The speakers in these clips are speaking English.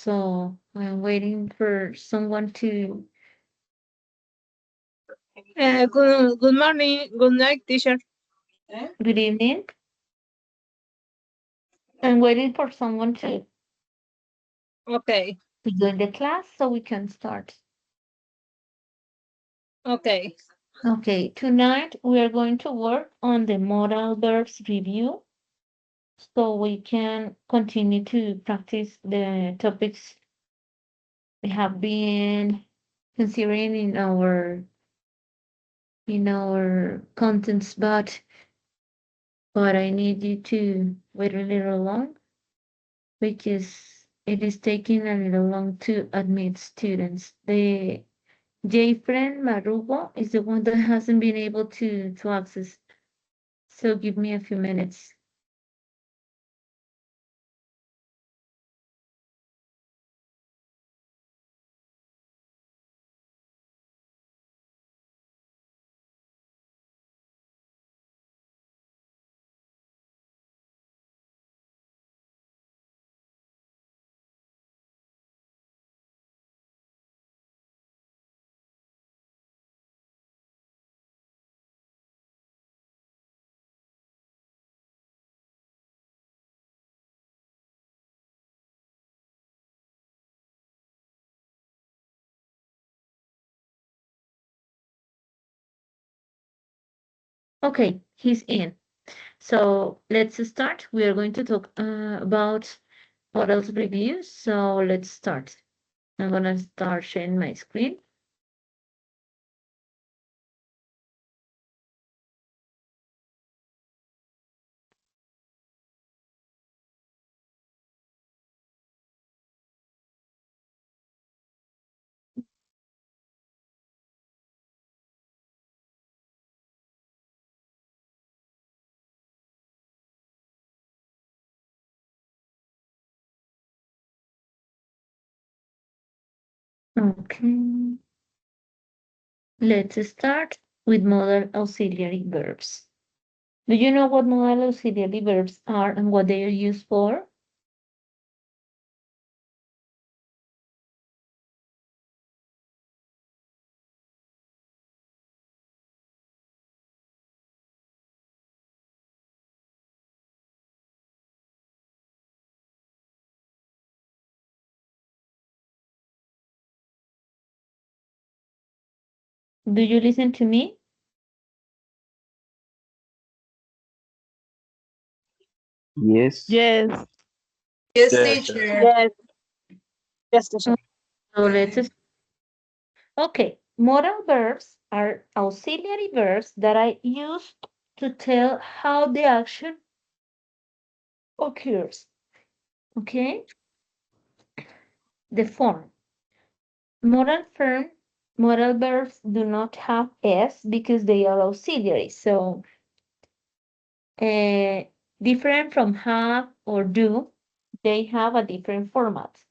So I'm waiting for someone to. Good morning, good night, teacher. Good evening. I'm waiting for someone Okay, to join the class so we can start. okay, Okay, tonight we are going to work on the modal verbs review so we can continue to practice the topics we have been considering in our contents, but I need you to wait a little long because it is taking a little long to admit students. The Jfriend Marugo is the one that hasn't been able to access. So give me a few minutes. Okay, he's in. So let's start. We are going to talk about models reviews. So let's start. I'm gonna start sharing my screen. Okay. Let's start with modal auxiliary verbs. Do you know what modal auxiliary verbs are and what they are used for? Do you listen to me? Yes. yes, Yes, Yes. teacher. yes, yes, teacher. So let's. Okay, modal verbs are auxiliary verbs that I use to tell how the action occurs. Okay, the form. Modal verb, modal verbs do not have s because they are auxiliary. So, uh, different from have or do, they have a different format.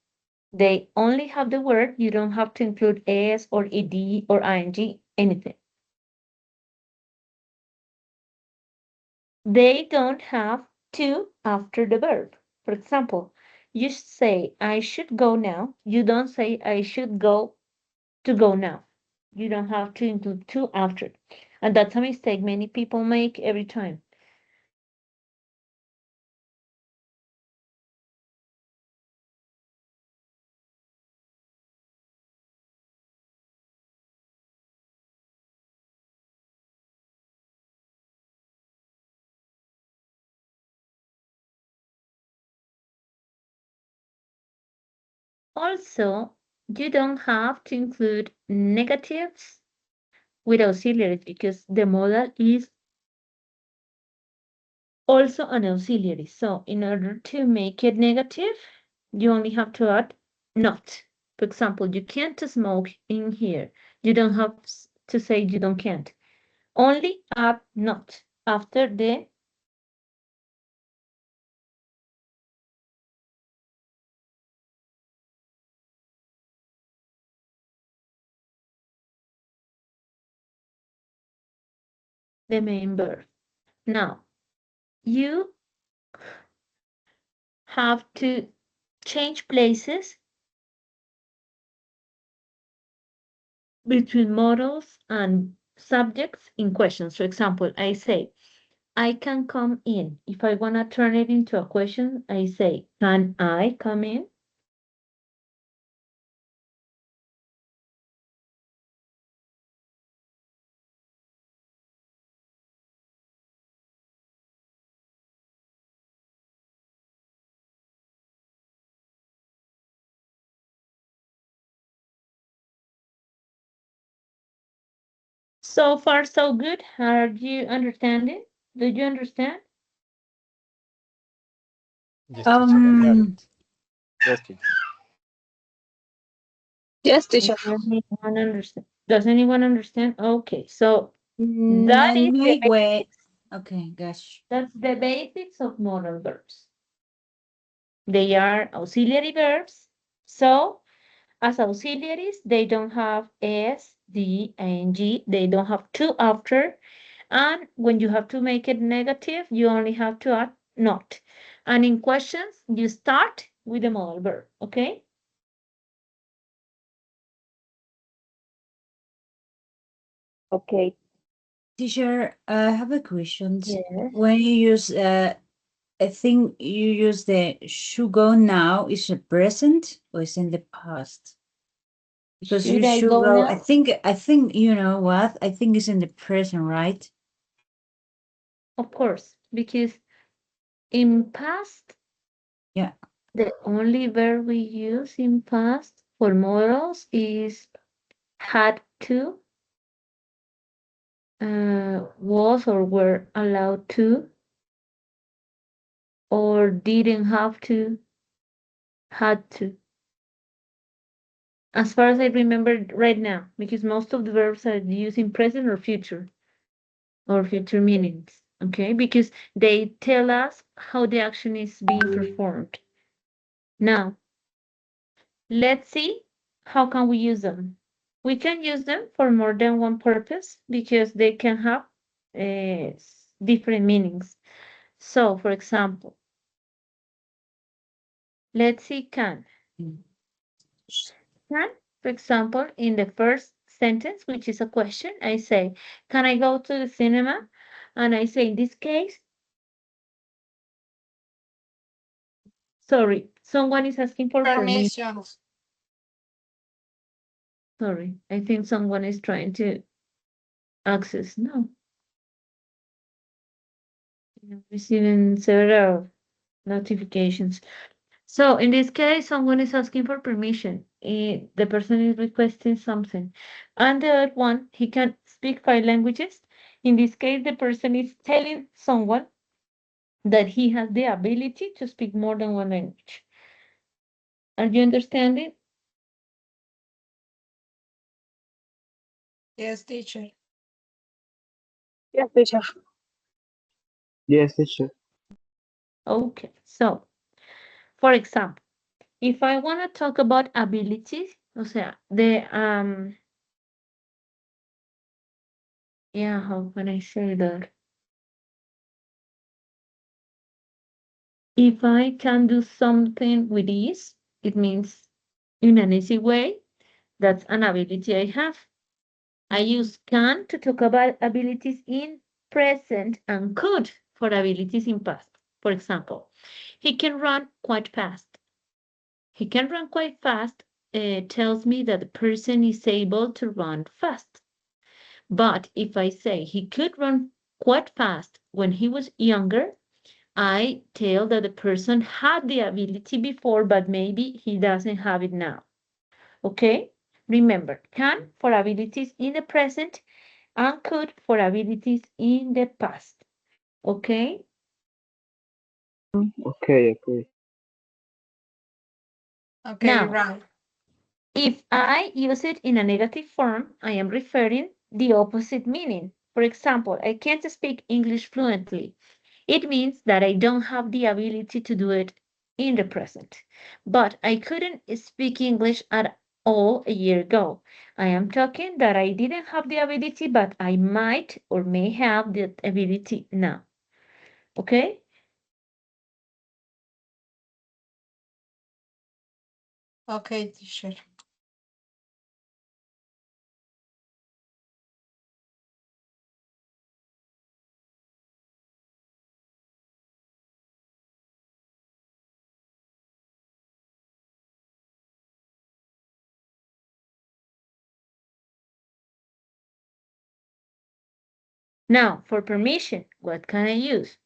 They only have the word. You don't have to include s or ed or ing, anything. They don't have to after the verb. For example, you say, I should go now. You don't say, I should go to go now. You don't have to include to after. And that's a mistake many people make every time. Also, you don't have to include negatives with auxiliaries because the modal is also an auxiliary. So in order to make it negative, you only have to add not. For example, you can't smoke in here. You don't have to say you don't can't. Only add not after the main verb. Now, you have to change places between models and subjects in questions. For example, I say, I can come in. If I want to turn it into a question, I say, can I come in? So far, so good. Are you understanding? Do you understand? Yes, teacher, I got it. Yes, teacher. Yes, Does teacher. anyone understand? Does anyone understand? Okay, so that is the Wait, wait. basics. Okay, gosh. That's the basics of modal verbs. They are auxiliary verbs. So as auxiliaries, they don't have S, D, ing. They don't have to after. And when you have to make it negative, you only have to add not. And in questions, you start with the modal verb, okay? Okay. Teacher, I have a question. Yes. When you use, I think you use the should go now, is it present or is in the past? Because you Should I should go go, now? I think, you know what? I think it's in the present, right? Of course, because in past, Yeah. the only verb we use in past for modals is had to, was or were allowed to, or didn't have to, had to. As far as I remember right now, because most of the verbs are used in present or future meanings, okay? Because they tell us how the action is being performed. Now, let's see how can we use them. We can use them for more than one purpose because they can have different meanings. So, for example, let's see can. Mm. Can, for example, in the first sentence, which is a question, I say, can I go to the cinema? And I say, in this case, sorry, someone is asking for permission. Permission. Sorry, I think someone is trying to access. No, I'm receiving several notifications. So in this case, someone is asking for permission. The person is requesting something. And the other one, he can speak 5 languages. In this case, the person is telling someone that he has the ability to speak more than one language. Are you understanding? Yes, teacher. Yes, teacher. Yes, teacher. Okay, so for example, if I want to talk about abilities, o sea, yeah, how can I say that? If I can do something with ease, it means in an easy way, that's an ability I have. I use can to talk about abilities in present and could for abilities in past. For example, he can run quite fast. He can run quite fast tells me that the person is able to run fast. But if I say he could run quite fast when he was younger, I tell that the person had the ability before, but maybe he doesn't have it now. Okay? Remember, can for abilities in the present and could for abilities in the past. Okay? Okay, okay. Okay, Now, right. if I use it in a negative form, I am referring the opposite meaning. For example, I can't speak English fluently. It means that I don't have the ability to do it in the present. But I couldn't speak English at all a year ago. I am talking that I didn't have the ability, but I might or may have the ability now. Okay? Okay, teacher. Now, for permission, what can I use?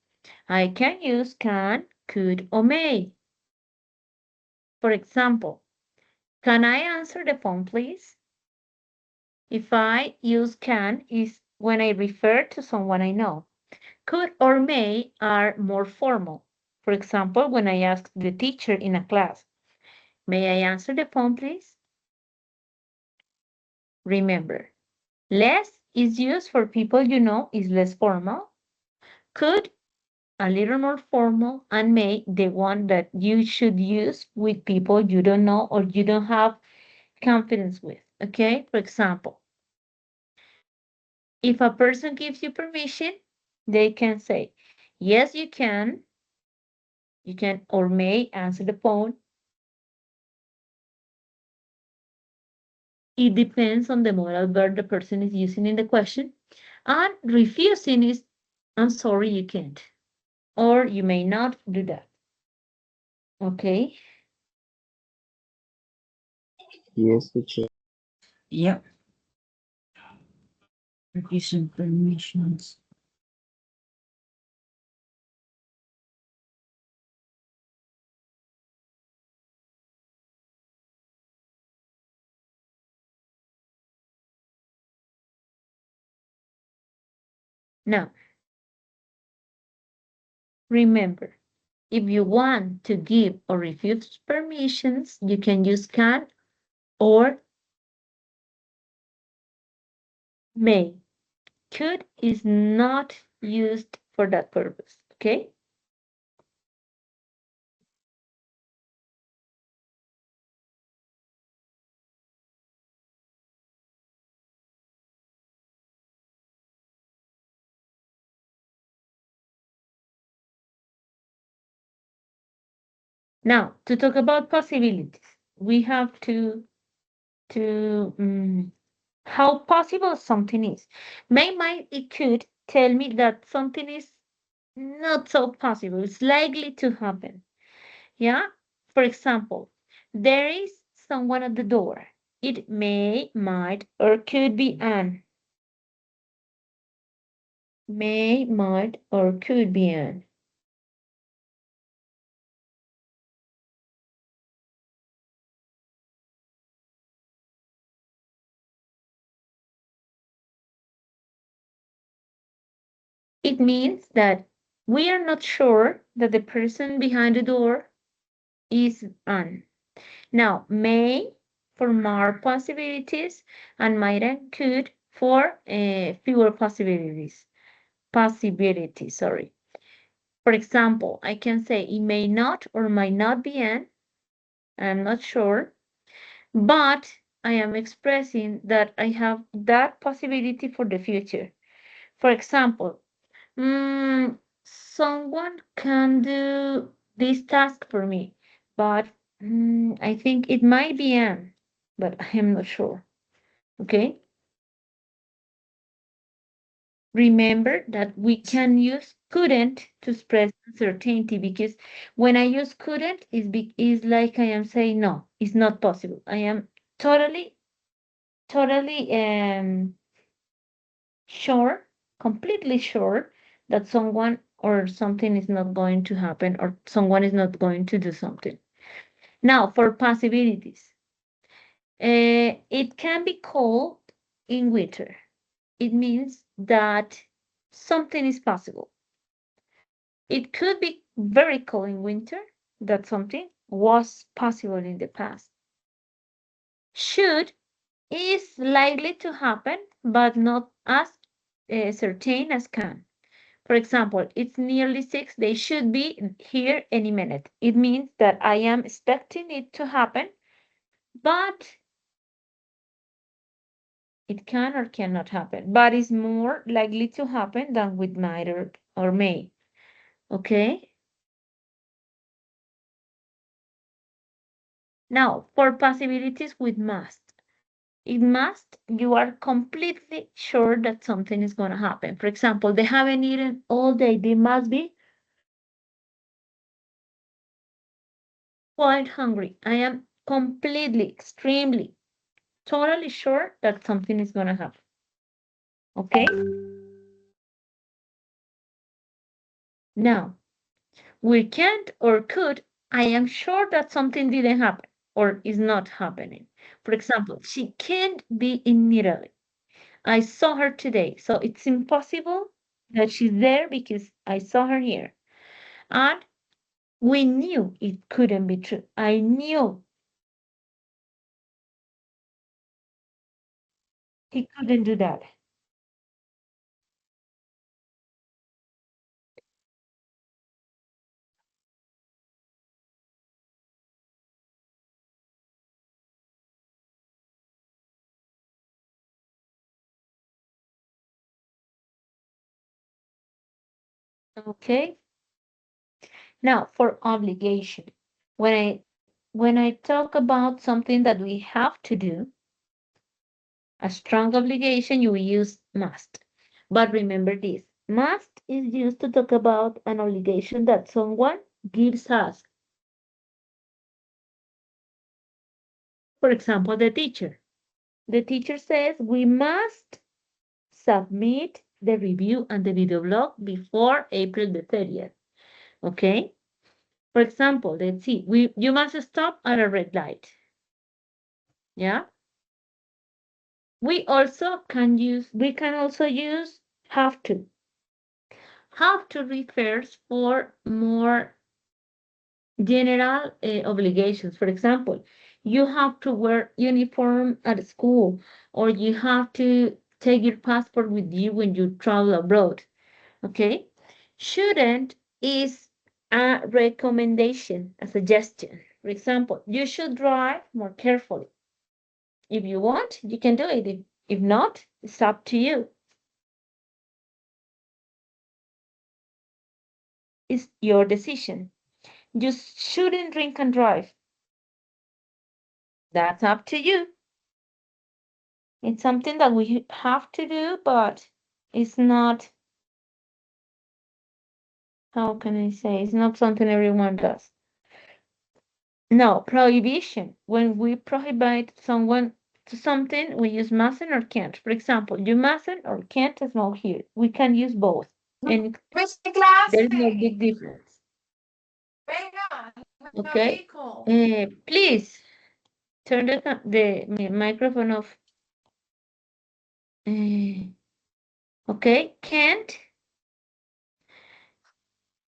I can use can, could, or may. For example, can I answer the phone, please? If I use can is when I refer to someone I know. Could or may are more formal. For example, when I ask the teacher in a class, may I answer the phone, please? Remember, less is used for people you know is less formal. Could, a little more formal, and may, the one that you should use with people you don't know or you don't have confidence with. Okay, for example, if a person gives you permission, they can say, yes, you can or may answer the phone. It depends on the modal verb the person is using in the question. And refusing is, I'm sorry, you can't. Or you may not do that. Okay. Yes, teacher. Yep. Refusing permissions. Now, remember, if you want to give or refuse permissions, you can use can or may. Could is not used for that purpose, okay? Now, to talk about possibilities, we have to how possible something is. May, it could tell me that something is not so possible. It's likely to happen. Yeah. For example, there is someone at the door. It may, might, or could be an. May, might, or could be an. It means that we are not sure that the person behind the door is an. Now, may for more possibilities and might and could for fewer possibilities. Sorry. For example, I can say it may not or might not be an, I'm not sure, but I am expressing that I have that possibility for the future. For example, someone can do this task for me, but I think it might be Anne, but I am not sure. Okay. Remember that we can use couldn't to express uncertainty because when I use couldn't, is like I am saying no, it's not possible. I am totally sure, completely sure that someone or something is not going to happen or someone is not going to do something. Now, for possibilities, it can be cold in winter. It means that something is possible. It could be very cold in winter, that something was possible in the past. Should is likely to happen, but not as certain as can. For example, it's nearly 6. They should be here any minute. It means that I am expecting it to happen, but it can or cannot happen. But it's more likely to happen than with might or may. Okay? Now, for possibilities with must. It must, you are completely sure that something is going to happen. For example, they haven't eaten all day. They must be quite hungry. I am completely, extremely, totally sure that something is going to happen. Okay? Now, we can't or could, I am sure that something didn't happen or is not happening. For example, she can't be in Italy. I saw her today, so it's impossible that she's there because I saw her here. And we knew it couldn't be true. I knew he couldn't do that. Okay? Now, for obligation. When I talk about something that we have to do, a strong obligation, you will use must. But remember this, must is used to talk about an obligation that someone gives us. For example, the teacher. The teacher says we must submit the review and the video blog before April the 30th. Okay? For example, let's see, you must stop at a red light. Yeah? We can also use have to. Have to refers for more general obligations. For example, you have to wear uniform at school, or you have to take your passport with you when you travel abroad. Okay? Shouldn't is a recommendation, a suggestion. For example, you should drive more carefully. If you want, you can do it. If not, it's up to you. It's your decision. You shouldn't drink and drive. That's up to you. It's something that we have to do, but it's not, how can I say, it's not something everyone does. No, prohibition. When we prohibit someone to something, we use mustn't or can't. For example, you mustn't or can't smoke here. We can use both. And there's no big difference. Okay? Please turn the microphone off. Okay? Can't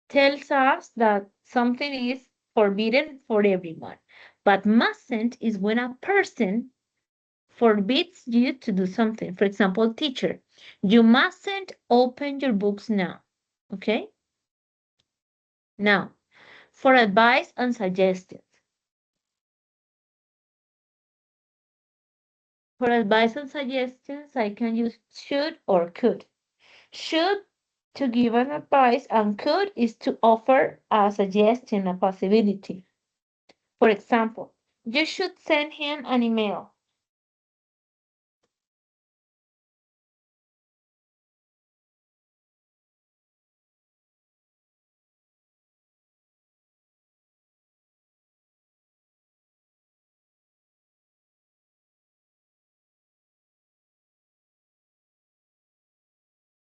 tells us that something is forbidden for everyone. But mustn't is when a person forbids you to do something. For example, teacher, you mustn't open your books now. Okay? Now, for advice and suggestions. For advice and suggestions, I can use should or could. Should to give an advice and could is to offer a suggestion, a possibility. For example, you should send him an email.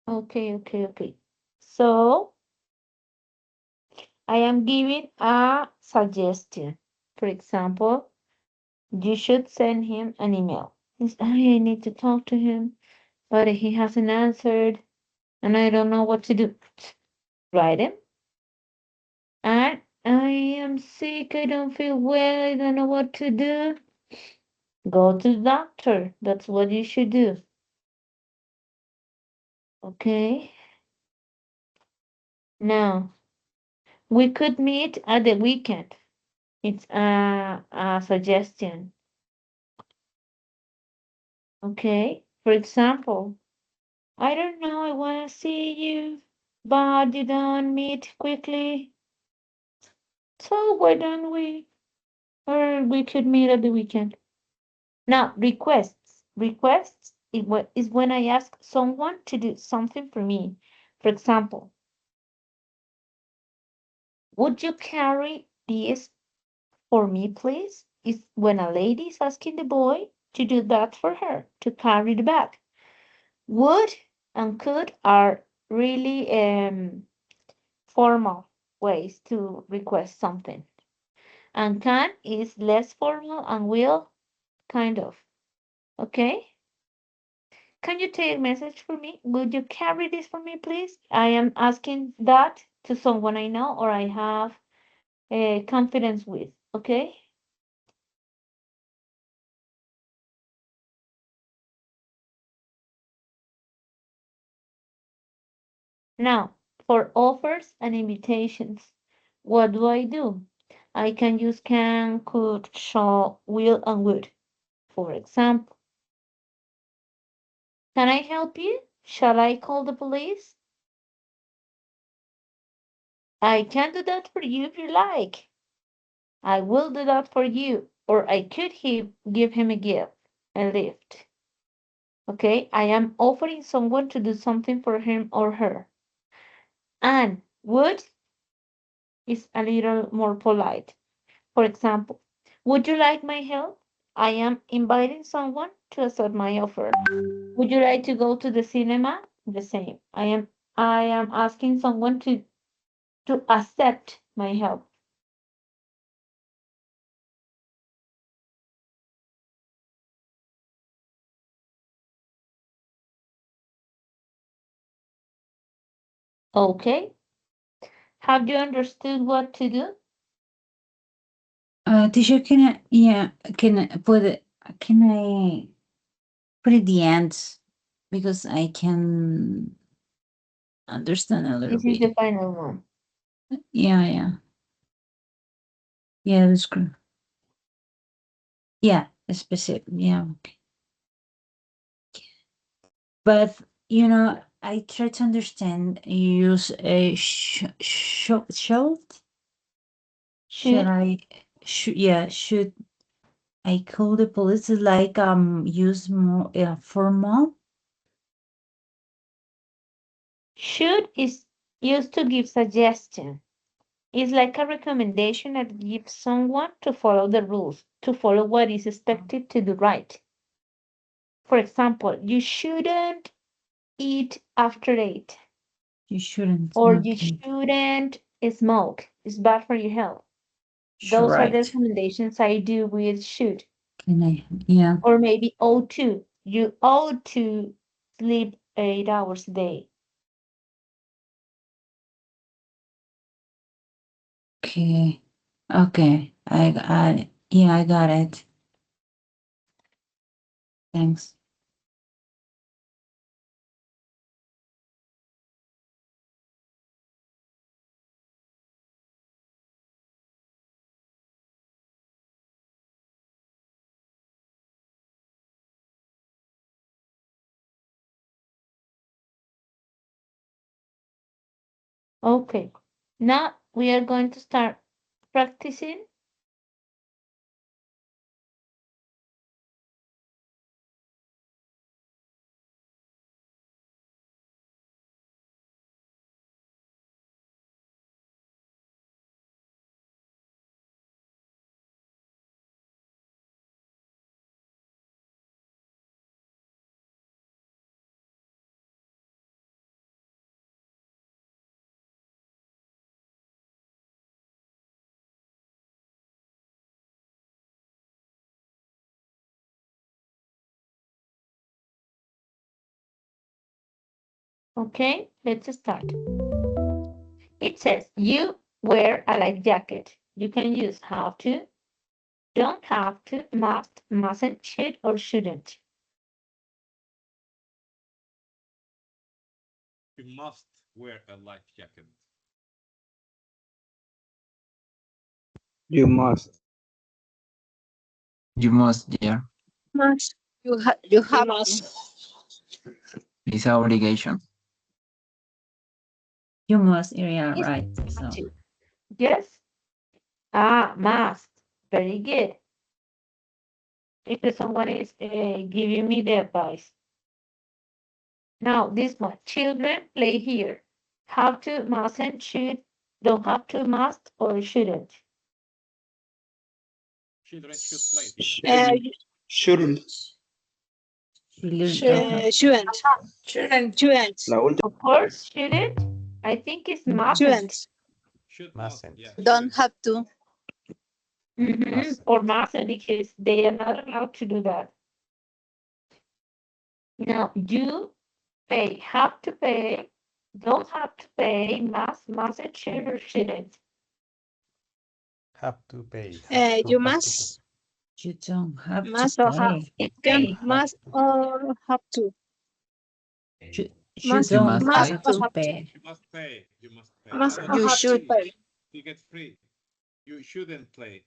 Okay. So I am giving a suggestion. For example, you should send him an email. I need to talk to him, but he hasn't answered, and I don't know what to do. Write him. And I am sick. I don't feel well. I don't know what to do. Go to the doctor. That's what you should do. Okay. Now we could meet at the weekend. It's a suggestion. Okay. For example, I don't know, I want to see you, but you don't meet quickly. So why don't we, or we could meet at the weekend. Now, requests. Requests is when I ask someone to do something for me. For example, would you carry this for me, please? Is when a lady is asking the boy to do that for her, to carry the bag. Would and could are really formal ways to request something. And can is less formal and will kind of. Okay? Can you take a message for me? Would you carry this for me, please? I am asking that to someone I know or I have confidence with. Okay? Now, for offers and invitations, what do? I can use can, could, shall, will, and would. For example, can I help you? Shall I call the police? I can do that for you if you like. I will do that for you. Or I could give him a gift, a lift. Okay, I am offering someone to do something for him or her. And would is a little more polite. For example, would you like my help? I am inviting someone to accept my offer. Would you like to go to the cinema? The same. I am asking someone to accept my help. Okay. Have you understood what to do? Teacher, can I put the ends because I can understand a little This is the bit. final one. Yeah, that's good. Yeah, specific. Yeah, okay. But I try to understand. You use a should. Should I? Should I call the police? Is like use more formal. Should is used to give suggestion. It's like a recommendation that gives someone to follow the rules, to follow what is expected to do right. For example, you shouldn't eat after 8, You shouldn't. or you Okay. shouldn't smoke. It's bad for your health. Sure, Those are the right. recommendations I do with should. Can I? Yeah. Or maybe ought to. You ought to sleep 8 hours a day. Okay. Okay. I got it. Thanks. Okay. Now we are going to start practicing. Okay, let's start. It says you wear a light jacket. You can use have to, don't have to, must, mustn't, should, or shouldn't. You must wear a life jacket. You must. You must, yeah. Must. You You have must. It's an obligation. You must. Yeah, Yes, right. have So to. Yes. Must. Very good. If someone is giving me the advice. Now, this one. Children play here. Have to, mustn't, should, don't have to, must, or shouldn't. Children should play. Shouldn't. children don't have. Shouldn't. La última. Of course, shouldn't. I think it's must. Shouldn't. Should Mustn't. Yeah. Don't have to. Mhm, or mustn't, because they are not allowed to do that. Now, you pay, have to pay, don't have to pay, must, should, or shouldn't. Have to pay. You must. You don't have Must to or have. pay. It's Can pay. must or have to. You Must, don't must have pay. to pay. You must pay. You must pay. Must No, or you have should. to pay. You get free. You shouldn't play.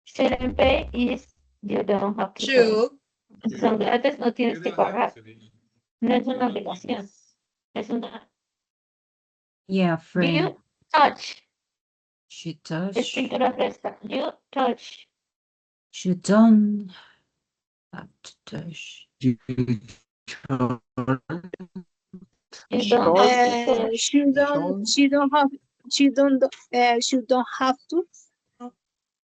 Shouldn't pay is you don't have to pay. Should. Son gratis, no You tienes que don't have pagar. to. No es You una don't need obligación. this. Es una. Yeah, free. You touch. You touch. Escritura fresca. You touch. You don't have to touch. You You don't have to touch. She don't have to.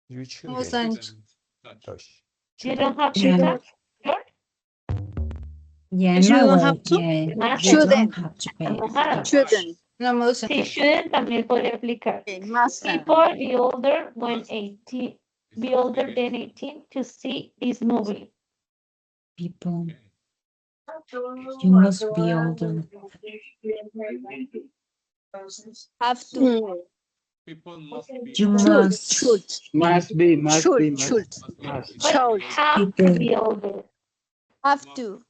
You Shouldn't. shouldn't touch. You don't have to Yeah. touch. Sure? Yeah, You no don't way. have to? Yeah, Must. you don't Shouldn't. have to pay. Mojada. Shouldn't. No me gusta. Sí, shouldn't también puede aplicar. Must. People be older when Must. 18, It's be an older than obligation. 18 to see this movie. People, Okay. you must be older. Have to. People must be. You older. must. Must be, must Should, be, should. must. Must. But Should. have to People. be older. Have Must. to.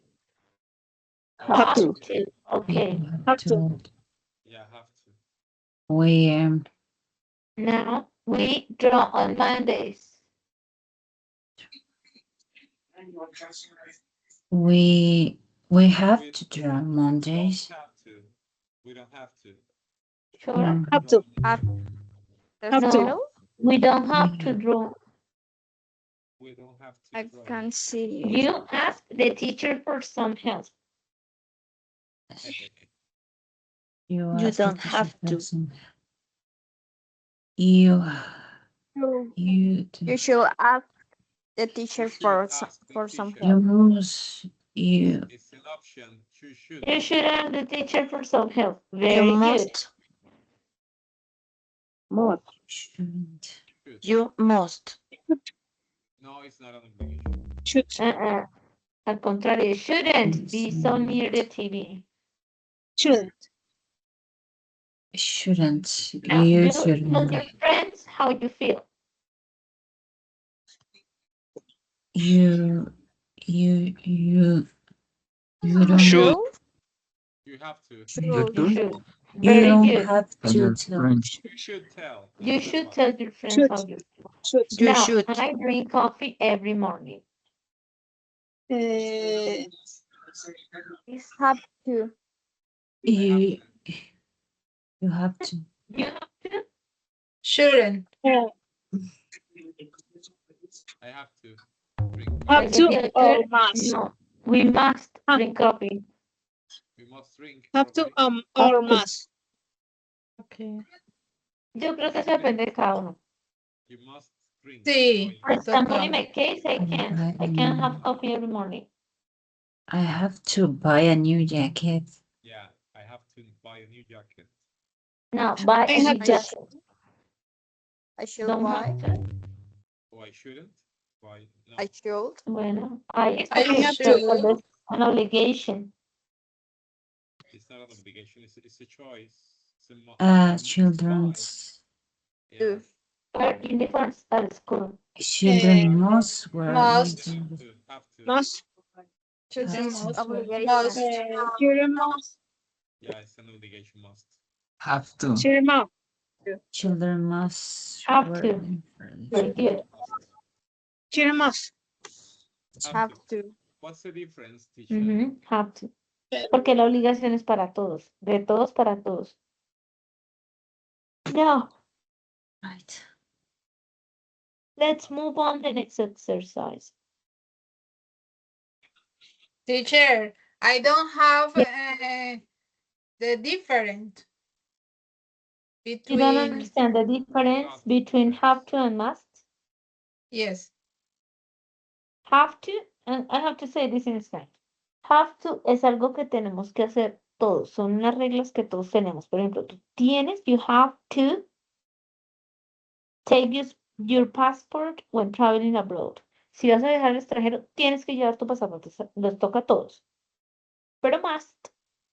Have to. Okay. People Have to. told. Yeah, have to. We Now we draw on Mondays. we have to draw Mondays. Don't have to. We don't have to. Sure. Mm. Have to. Have Have No, to. we don't have to draw. We don't have to. I draw. can see. You ask the teacher for some help. You You ask the don't teacher have for to. some- You You do. should ask the teacher You should for ask the for some teacher. You help. must. You It's an option. You should. You should ask the teacher for some help. Very You good. must. shouldn't. Should. You must. No, it's not an obligation. Should. Al contrario, you shouldn't be so near the TV. Should. Shouldn't. Now, You you tell shouldn't. your friends how you feel. You don't. Should. You have to. You You do. should. You Very don't good. have Tell to your tell. friends. You should tell. You should What? tell your friends Should. how you feel. Should. You Now, should. I drink coffee every morning. Have to. You have to. You have to. Shouldn't. I have to. Drink Have coffee. to or must. No, we must Have- drink coffee. We must drink. Have to coffee. or must. Okay. Yo creo que eso depende de cada uno. You must drink. Sí. For example, in Total. my case, I can have coffee every morning. I have to buy a new jacket. Yeah, I have to buy a new jacket. Now, buy I a have new to. jacket. I should Don't buy. have to. Oh, I shouldn't. Why? No. I should. Bueno, I have to. to. An obligation. It's not an obligation. It's a choice. It's a it's a Children's must. Yeah. Wear uniforms at school. children must wear. must. uniform. Have to. Must. Children Must. must. Must. Children must. Yeah, it's an obligation. Must. Have to. Children must. Children must Have wear to. uniform. Very good. Children must. Have to. What's the difference, teacher? Have to. Porque la obligación es para todos. De todos para todos. Now, Right. let's move on to the next exercise. Teacher, I don't have the difference You between. don't understand the difference between have to and must? Yes. Have to, and I have to say this in Spanish. Have to es algo que tenemos que hacer todos, son unas reglas que todos tenemos. Por ejemplo, tú tienes, you have to take your passport when traveling abroad. Si vas a viajar al extranjero, tienes que llevar tu pasaporte, los toca a todos. Pero must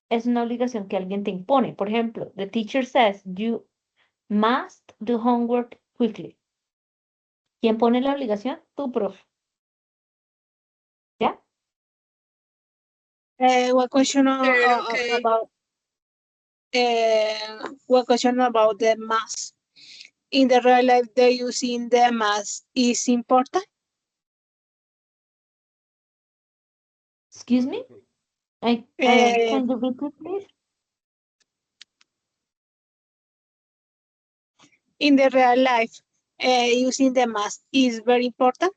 es una obligación que alguien te impone. Por ejemplo, the teacher says you must do homework quickly. ¿Quién pone la obligación? Tu profe. ¿Ya? One question Okay. about one question about the mass. In the real life, they using the mass is important. Excuse me? Eh, Can you repeat, please? in the real life, using the mass is very important.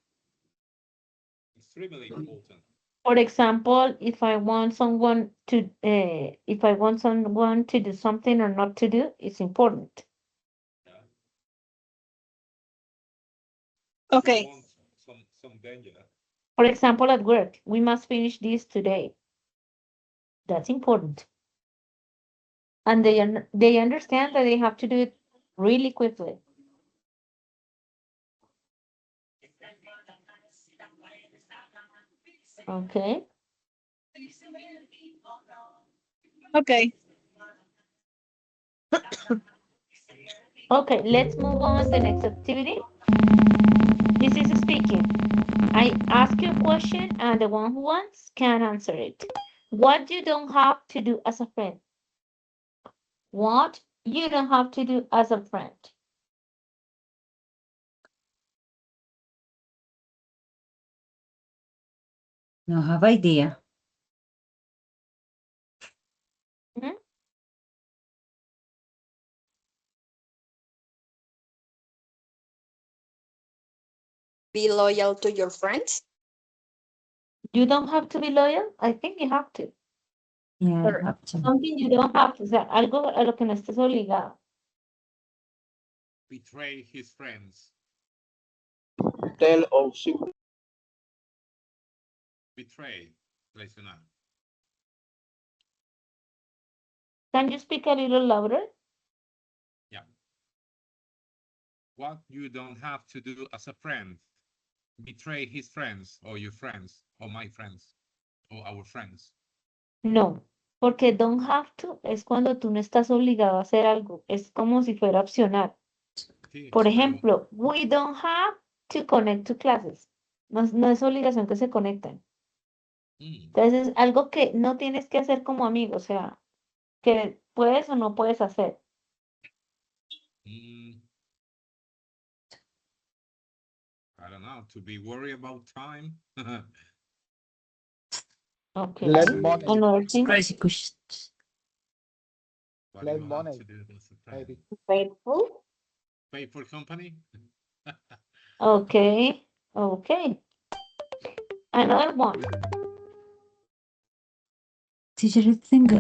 Extremely important. For example, if I want someone to do something or not to do, it's important. Yeah. Okay. You want some danger. For example, at work, we must finish this today. That's important. And they understand that they have to do it really quickly. Okay. Okay. Okay, let's move on the next activity. This is speaking. I ask you a question and the one who wants can answer it. What you don't have to do as a friend? What you don't have to do as a friend? No have idea. Hmm? Be loyal to your friends. You don't have to be loyal. I think you have to. Yeah, Or I have to. something you don't have to. O sea, algo a lo que no estés obligado. Betray his friends. Tell or secret. Betray. Traicionar. Can you speak a little louder? Yeah. What you don't have to do as a friend. Betray his friends or your friends or my friends or our friends. No, porque don't have to es cuando tú no estás obligado a hacer algo. Es como si fuera opcional. Sí, Por pero- ejemplo, we don't have to connect to classes. No es obligación que se conecten. Entonces es algo que no tienes que hacer como amigo, o sea, que puedes o no puedes hacer. I don't know, to be worried about time. Okay. Let money. Another thing, Crazy questions. What Let you have money. to do as a friend. Maybe. faithful. Pay for company. Okay. Okay. Another one. Teacher, I think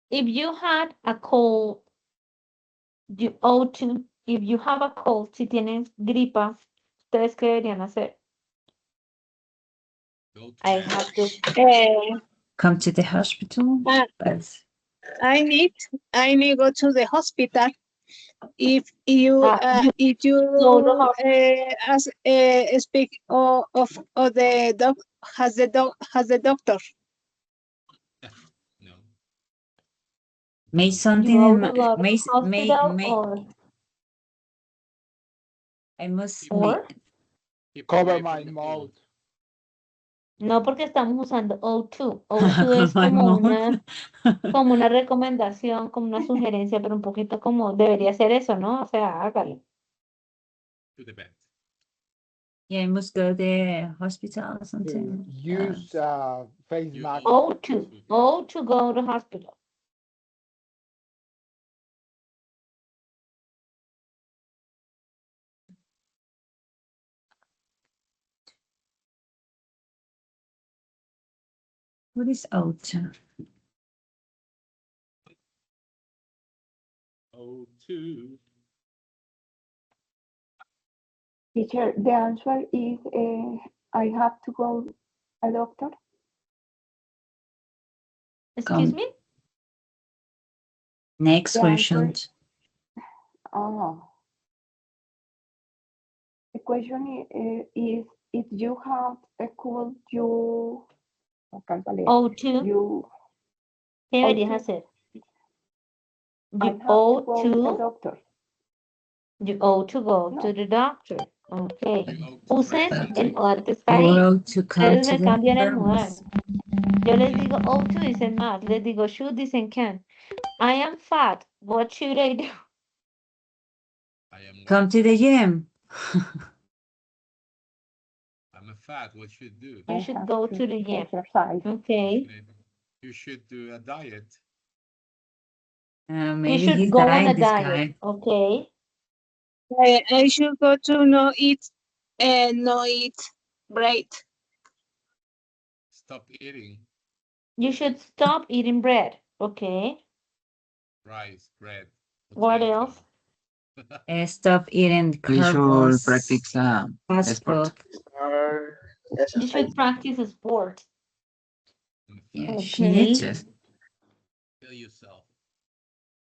If you had a cold, you ought to, if you have a cold, si tienes gripa, ¿ustedes qué deberían hacer? Go to I bed. have to, come to the hospital. But I need go to the hospital. If you go to hospital. as speak of the doc has the doctor. No. may something You in ought my, to go to hospital may or I must Keep- make or Keep Cover away my from the mouth. cold. no, porque estamos usando O2. O2 es my como una recomendación, como una sugerencia, pero un poquito como debería ser eso, ¿no? O sea, hágalo. To the bed. Yeah, I must go to the hospital or something. Use face You mask. ought O2. to- O2 go to hospital. What is ultra? Oh, to Teacher, the answer is I have to go a doctor. Excuse Come. me? Next The question. answer, oh, the question is if you have a cold, you, alcanzo a leer. O2. You ¿Qué ought deberías to, hacer? I You have to ought go a to. doctor. You ought to go No. to the doctor. Okay. You ought to Usen present el it. modal que está ahí. Well, to come Ustedes to me the cambian el modal. pharmacy. Yo les digo ought to, dicen must. Les digo should, dicen can. I am fat. What should I do? I am Come what? to the gym. I'm a fat. What should do? You I should have go to to the gym. exercise. Okay. You should do a diet. You Maybe should he's go on dying, a this diet. guy. Okay. I should go to no eat bread. Stop eating You should stop eating bread. Okay. rice, bread, What potato. else? Stop eating We should carbs. practice Fast sport. food. You should practice a sport. I'm a Yeah, fat. she needs Okay. it. Kill yourself.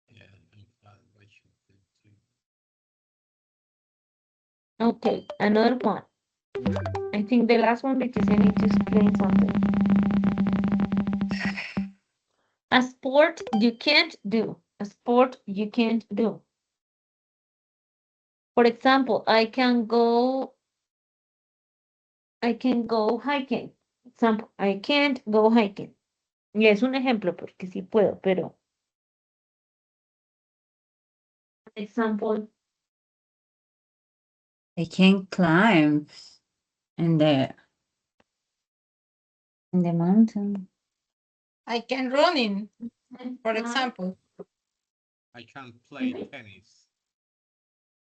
Yeah, I'm fat. What should do too? Okay. Another one. I think the last one because I need to explain something. A sport you can't do. A sport you can't do. For example, I can go hiking. Example, I can't go hiking. Y es un ejemplo porque sí puedo, pero example, I can climb in the mountain. I can running, for example. I can't play tennis.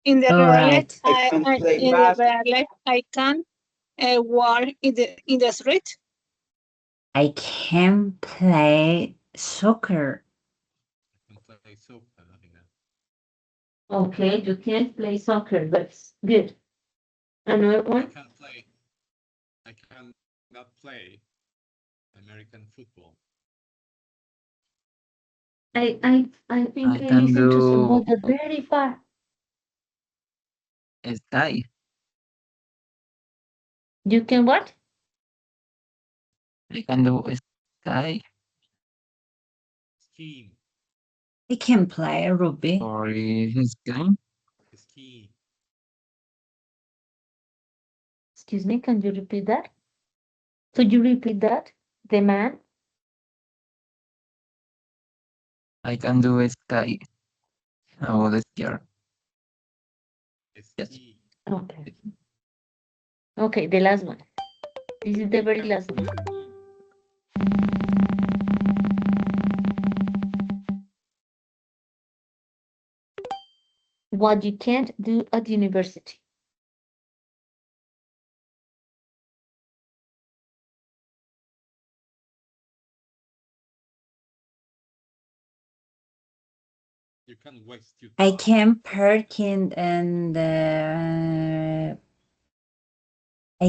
In the All real life, right. I can play in the basketball. real life, I can walk in the street. I can play soccer. I can play soccer. okay, you can't play soccer, that's good. Another I one, can play. I can not play American football. I think I I can listened to do someone that very far. sky. You can what? I can do sky Skiing. I can play rugby. or skiing. Skiing. Excuse me, can you repeat that? Could you repeat that? The man? I can do sky. Oh, the skier. Yes. Ski. Okay. Okay, the last one. This is the very last one. What you can't do at university. You can waste your I time. can park in and I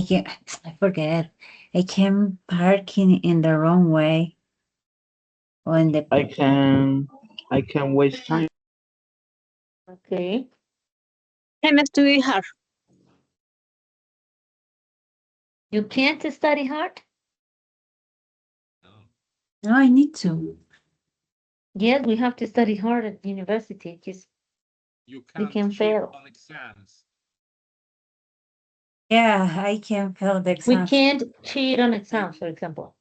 can I forget. I can park in the wrong way. Or in the I can waste time. Okay. Can study hard. You can't study hard? No. no, I need to. Yes, we have to study hard at university. Just You we can't can cheat fail. on exams. Yeah, I can fail the We exam. can't cheat on exams, for example.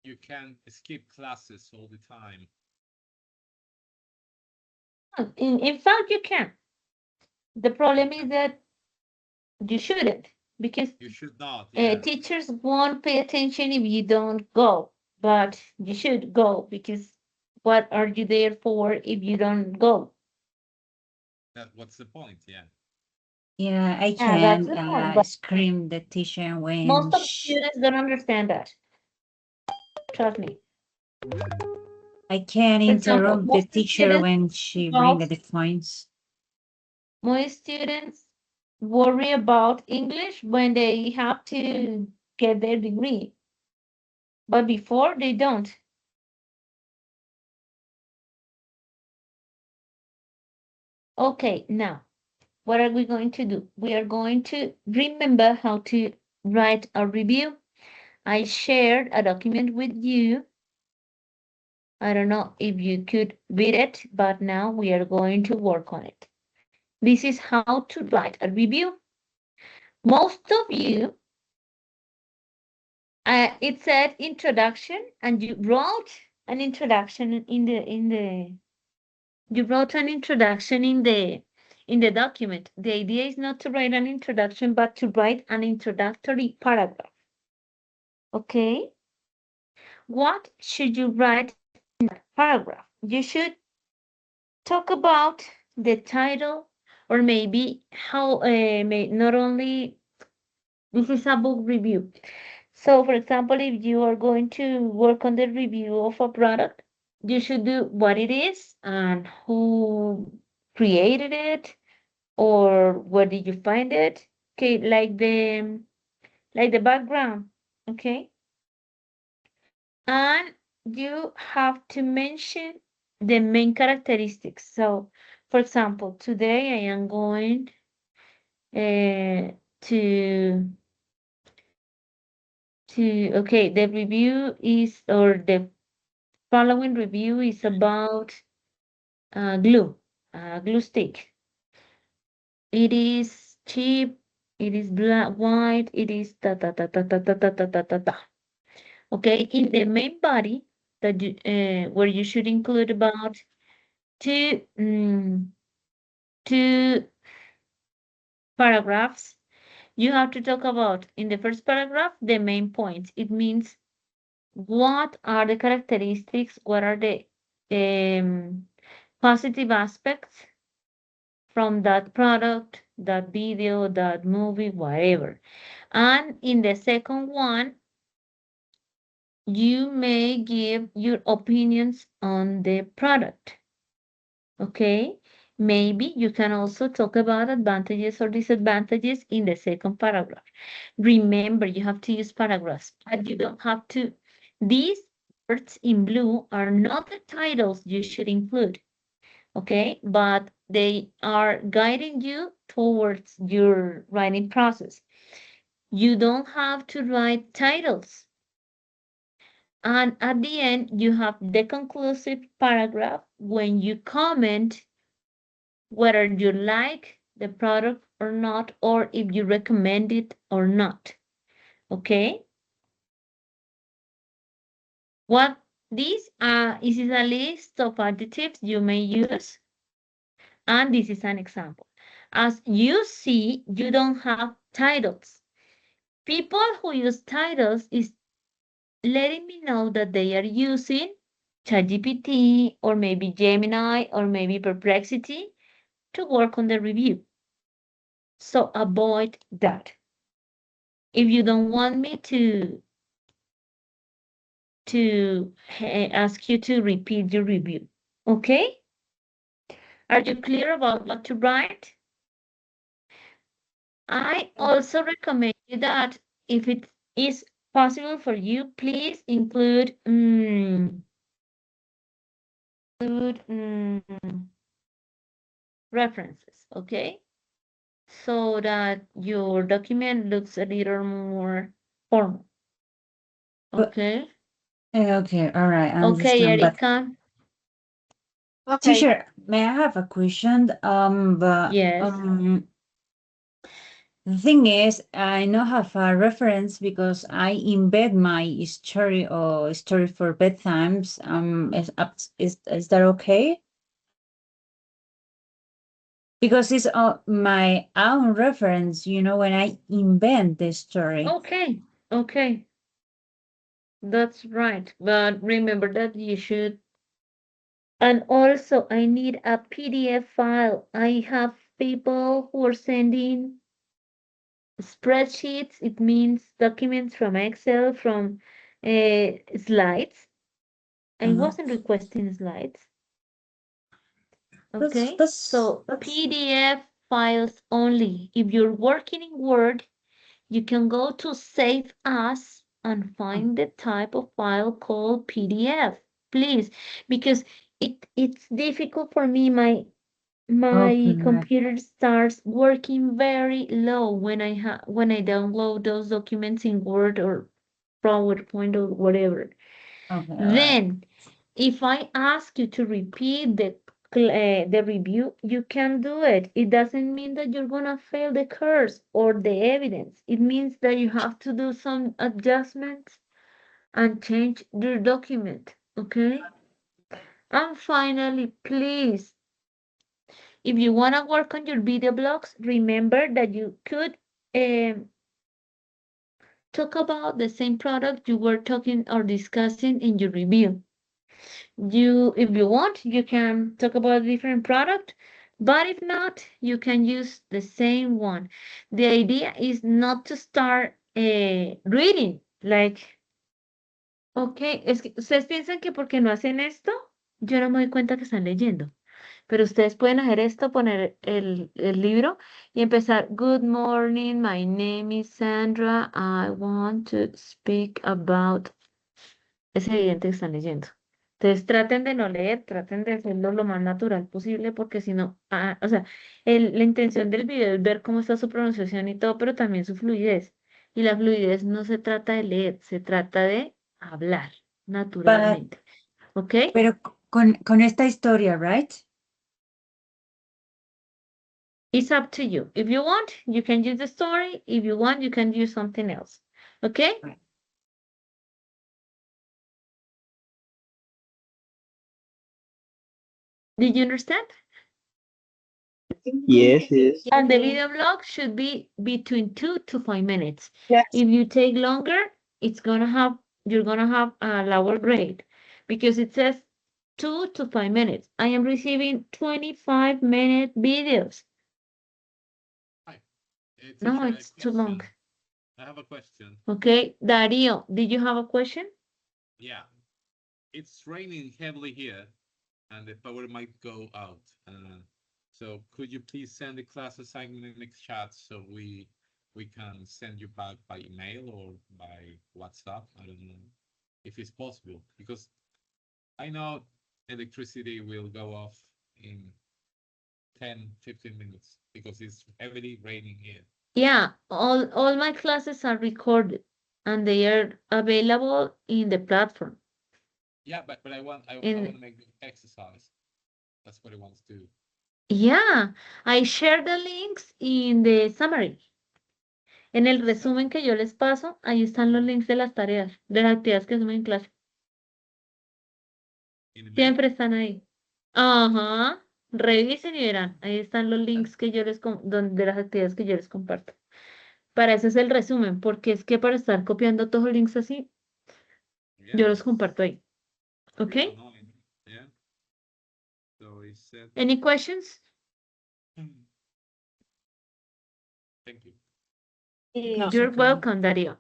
You can skip classes all the time. In fact, you can. The problem is that you shouldn't, because You should not. Yeah. teachers won't pay attention if you don't go, but you should go because what are you there for if you don't go? What's the point? Yeah. Yeah, I Yeah, that's can the point. But scream the teacher when most of the students don't understand that. Trust me. I can For example, interrupt the teacher when she bring the points. most students worry about English when they have to get their degree. But before they don't. Okay, now what are we going to do? We are going to remember how to write a review. I shared a document with you. I don't know if you could read it, but now we are going to work on it. This is how to write a review. Most of you, it said introduction, and you wrote an introduction you wrote an introduction in the document. The idea is not to write an introduction, but to write an introductory paragraph. Okay? What should you write in that paragraph? You should talk about the title, or maybe how not only this is a book review. So, for example, if you are going to work on the review of a product, you should do what it is and who created it, or where did you find it. Okay, like the background. Okay, and you have to mention the main characteristics. So, for example, today I am going to okay, the review is, or the following review is about glue, glue stick. It is cheap, it is black, white, it is ta ta ta ta ta ta ta ta ta ta ta. Okay, in the main body that you, where you should include about two, two paragraphs. You have to talk about, in the first paragraph, the main points. It means what are the characteristics, what are the positive aspects from that product, that video, that movie, whatever. And in the second one, you may give your opinions on the product. Okay? Maybe you can also talk about advantages or disadvantages in the second paragraph. Remember, you have to use paragraphs, but you don't have to. These words in blue are not the titles you should include. Okay? But they are guiding you towards your writing process. You don't have to write titles. And at the end, you have the conclusive paragraph when you comment whether you like the product or not, or if you recommend it or not. Okay? What this is a list of adjectives you may use, and this is an example. As you see, you don't have titles. People who use titles is letting me know that they are using ChatGPT or maybe Gemini or maybe Perplexity to work on the review. So avoid that. If you don't want me to ask you to repeat your review, okay? Are you clear about what to write? I also recommend you that if it is possible for you, please include references, okay? So that your document looks a little more formal. Okay? Okay, all right, I Okay, understand. But Erika. Okay. teacher, may I have a question? Yes. The thing is, I now have a reference because I embed my story or story for bedtimes. Is that okay? Because it's my own reference, when I invent the story. Okay. Okay. That's right. But remember that you should. And also, I need a PDF file. I have people who are sending spreadsheets. It means documents from Excel, from slides. I wasn't requesting slides. Okay, so PDF files only. If you're working in Word, you can go to Save As and find the type of file called PDF, please, because it's difficult for me. My Okay. computer starts working very low when I download those documents in Word or PowerPoint or whatever. Okay. Then, if I ask you to repeat the review, you can do it. It doesn't mean that you're gonna fail the course or the evidence. It means that you have to do some adjustments and change your document, okay? And finally, please, if you wanna work on your video blogs, remember that you could talk about the same product you were talking or discussing in your review. If you want, you can talk about a different product, but if not, you can use the same one. The idea is not to start reading, like, ok, es que ustedes piensan que porque no hacen esto, yo no me doy cuenta que están leyendo. Pero ustedes pueden hacer esto, poner el libro y empezar. Good morning, my name is Sandra. I want to speak about. Es evidente que están leyendo. Entonces traten de no leer, traten de hacerlo lo más natural posible, porque si no, o sea, la intención del video es ver cómo está su pronunciación y todo, pero también su fluidez. Y la fluidez no se trata de leer, se trata de hablar naturalmente. ¿Ok? Pero con esta historia, right? It's up to you. If you want, you can use the story. If you want, you can use something else. Okay? Right. Did you understand? Yes, yes. And the video blog should be between 2 to 5 minutes. Yes. If you take longer, you're gonna have a lower grade because it says 2 to 5 minutes. I am receiving 25-minute videos. Hi. No, Teacher, I have a it's too long. question. I have a question. Okay, Dario, did you have a question? Yeah. It's raining heavily here, and the power might go out. So could you please send the class assignment in the chat so we can send you back by email or by WhatsApp? I don't know if it's possible, because I know electricity will go off in 10-15 minutes because it's heavily raining here. Yeah, all my classes are recorded and they are available in the platform. Yeah, but I want to make the exercise. That's what I want to do. Yeah, I share the links in the summary. En el resumen que yo les paso, ahí están los links de las tareas, de las actividades que hacemos en clase. Siempre están ahí. Ajá. Revisen y verán. Ahí están los links que yo de las actividades que yo les comparto. Para eso es el resumen, porque es que para estar copiando todos los links así, yo los comparto ahí. ¿Ok? Yeah. So he said, Any questions? thank you. No. You're welcome, Dario.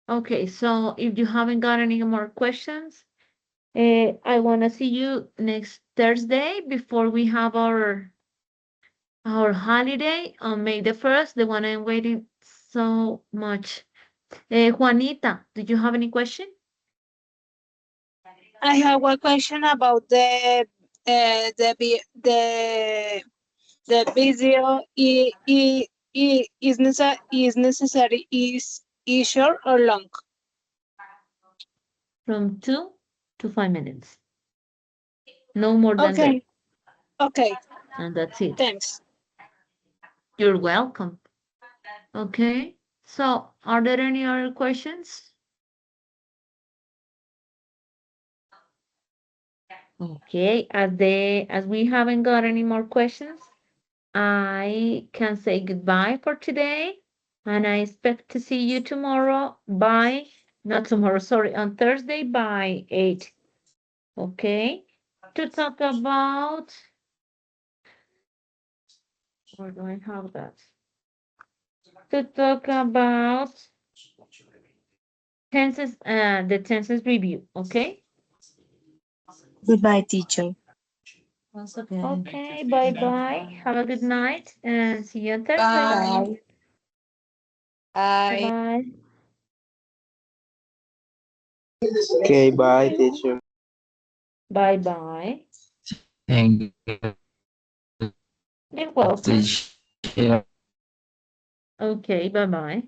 Okay, so if you haven't got any more questions, I want to see you next Thursday before we have our holiday on May the 1st, the one I'm waiting so much. Juanita, do you have any question? I have one question about the video is necessary is short or long? From 2 to 5 minutes. No more than that. Okay. Okay. And that's it. Thanks. You're welcome. Okay. So are there any other questions? Okay, as we haven't got any more questions, I can say goodbye for today, and I expect to see you tomorrow not tomorrow, sorry, on Thursday by 8. Okay, to talk about, where do I have that? To talk about tenses, the tenses review, okay? Goodbye, teacher. Also good. Okay, bye-bye. Have a good night and see you on Thursday. Bye. Bye. Bye-bye. Okay, bye, teacher. Bye-bye. Thank you, You're welcome. teacher. Okay, bye-bye.